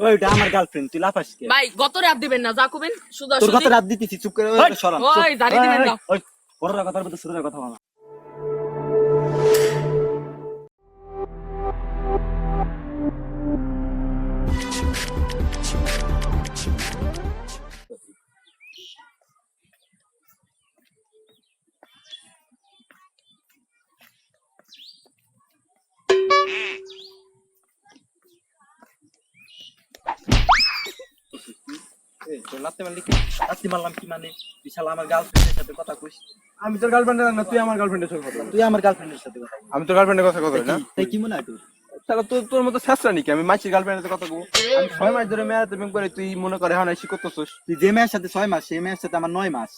ওইটা আমার গার্লফ্রেন্ড, তুই লাফাস কে? ভাই গত রাত দিবেন না, যা কবেন সুদা তোর সুদি। কথা রাত দিতেছি, চুপ করে সরান। ওই দাঁড়ি দিবেন না। ওই বড়রা কথার মধ্যে ছোটরা কথা বলা। লাত্তি মারলাম কি মানে? বিশাল আমার গার্লফ্রেন্ডের সাথে কথা কইস। আমি তোর গার্লফ্রেন্ড না, তুই আমার গার্লফ্রেন্ডের সাথে কথা বল। তুই আমার গার্লফ্রেন্ডের সাথে কথা বল। আমি তোর গার্লফ্রেন্ডের কথা বলি না। তাই কি মনে হয় তোর? তাহলে তোর মতো শেষরা নাকি আমি মাছির গার্লফ্রেন্ডের কথা বলবো? আমি 6 মাস ধরে মেয়াদে প্রেম করে, তুই মনে করে হ্যাঁ এসে করতেছিস। তুই যে মেয়ের সাথে 6 মাস, সেই মেয়ের সাথে আমার 9 মাস।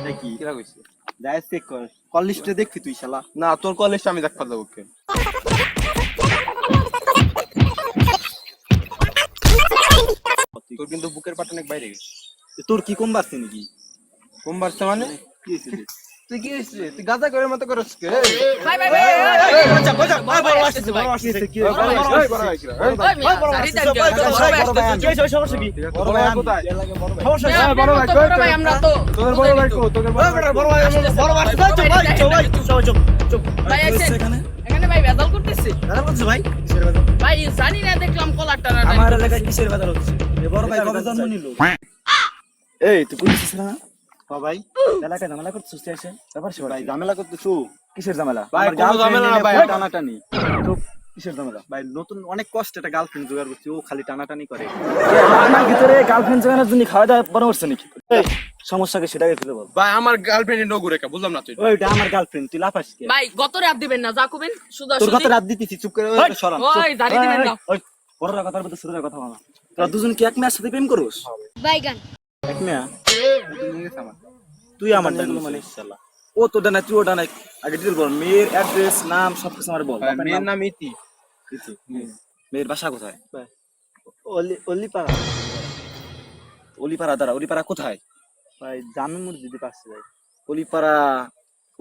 তাই কি? কিরা কইছিস? যাই চেক কর, কল লিস্টে দেখবি তুই শালা। না, তোর কলেজটা আমি দেখতে পারবো ওকে। তোর কিন্তু বুকের পাটা অনেক বাইরে গেছে। তোর কি কম বাড়ছে নাকি? কম বাড়ছে মানে? কি হয়েছে রে? তুই কি হইছে? তুই গাঁজা করে মতো করছিস কে? ভাই ভাই ভাই আচ্ছা বল, বড় আসছে ভাই। কি হয়েছে? কি হয়েছে? ওই মিয়া দাঁড়ি দেন কেন? বড় ভাই সমস্যা কি? বড় ভাই কোথায়? মিয়া, বড় ভাই তো কই? বড় ভাই আমরা তো তোর বড় ভাই কো? তোর বড় ভাই বড় ভাই চুপ ভাই আছে এখানে ভাই বেদাল করতেছে। দাদা বলছো ভাই কিসের বাজার? ভাই জানি না, দেখলাম কলার টানা টানি আমার করতেছে। এলাকায় কিসের বাজার হচ্ছে? এ বড় ভাই কবে জন্ম নিল? এই তুই পুলিশ না? হ্যাঁ ভাই, এলাকায় ঝামেলা করছিস তুই এসে? ব্যাপার সে ভাই ঝামেলা করতেছু? কিসের ঝামেলা? ভাই, আমার কোনো ঝামেলা না ভাই, girlfriend টানাটানি। চুপ, কিসের ঝামেলা? ভাই নতুন অনেক কষ্ট একটা গার্লফ্রেন্ড জোগাড় করছি, ও খালি টানাটানি করে। আমার ভিতরে গার্লফ্রেন্ড জোগাড়ার জন্য খাওয়া দাওয়া বড় করছে নাকি? এই সমস্যা কি সেটাকে খুলে বল। ভাই আমার গার্লফ্রেন্ড নগুরে কা বুঝলাম না তুই। ওইটা আমার গার্লফ্রেন্ড, তুই লাফাস কে? ভাই গত রাত দিবেন না, যা কবেন সুদা তোর সুদি। কথা রাত দিতেছি, চুপ করে সরান। ওই দাঁড়ি দিবেন না। ওই বড়রা কথার মধ্যে ছোটরা কথা বলা। তোরা দুজন কি এক মেয়ের সাথে প্রেম করোস? বাইগান এক মেয়া? তুই আমার ডাকলো মানে শালা। ও তো ডানাই, তুই ও ডানাই। আগে ডিটেল বল, মেয়ের অ্যাড্রেস, নাম সবকিছু আমার বল। মেয়ের নাম ইতি। মেয়ের বাসা কোথায়? অলিপাড়া। অলিপাড়া, দাঁড়া, অলিপাড়া কোথায়? ভাই জামি মসজিদে পাশে ভাই। অলিপাড়া,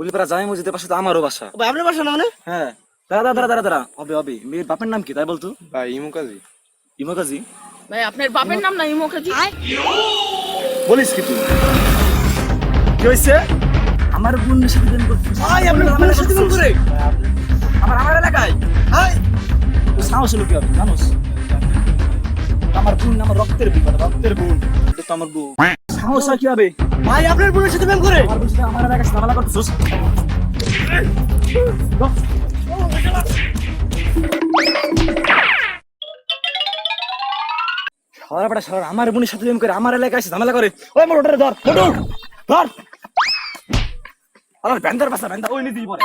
অলিপাড়া জামে মসজিদের পাশে তো আমারও বাসা। ভাই আপনার বাসা না মানে? হ্যাঁ, দাঁড়া দাঁড়া দাঁড়া দাঁড়া, হবে হবে। মেয়ের বাপের নাম কি তাই বলতো? ভাই ইমুকাজি। ইমাকাজি? ভাই আপনার বাপের নাম না ইমোখাজি? বলিস কি তুই? কি হয়েছে? আমার বোনের সাথে প্রেম করছিস? ভাই আপনার বোনের সাথে প্রেম করে? আমার এলাকায়? ভাই তুই সাহস হলো কি হবে জানোস? আমার বোন, আমার রক্তের বোন, রক্তের বোন। এটা তো আমার বোন। সাহস হয় কি হবে? ভাই আপনার বোনের সাথে প্রেম করে? আমার বোন সাথে আমার এলাকায় ঝামেলা করতেছিস? সারা বেটা সারা আমার বোনের সাথে প্রেম করে আমার এলাকায় এসে ঝামেলা করে। ওই মোটরে ধর, মোটর ধর। আমার ব্যান্ডার বাসা, ব্যান্ডার ওই নিতেই পড়ে।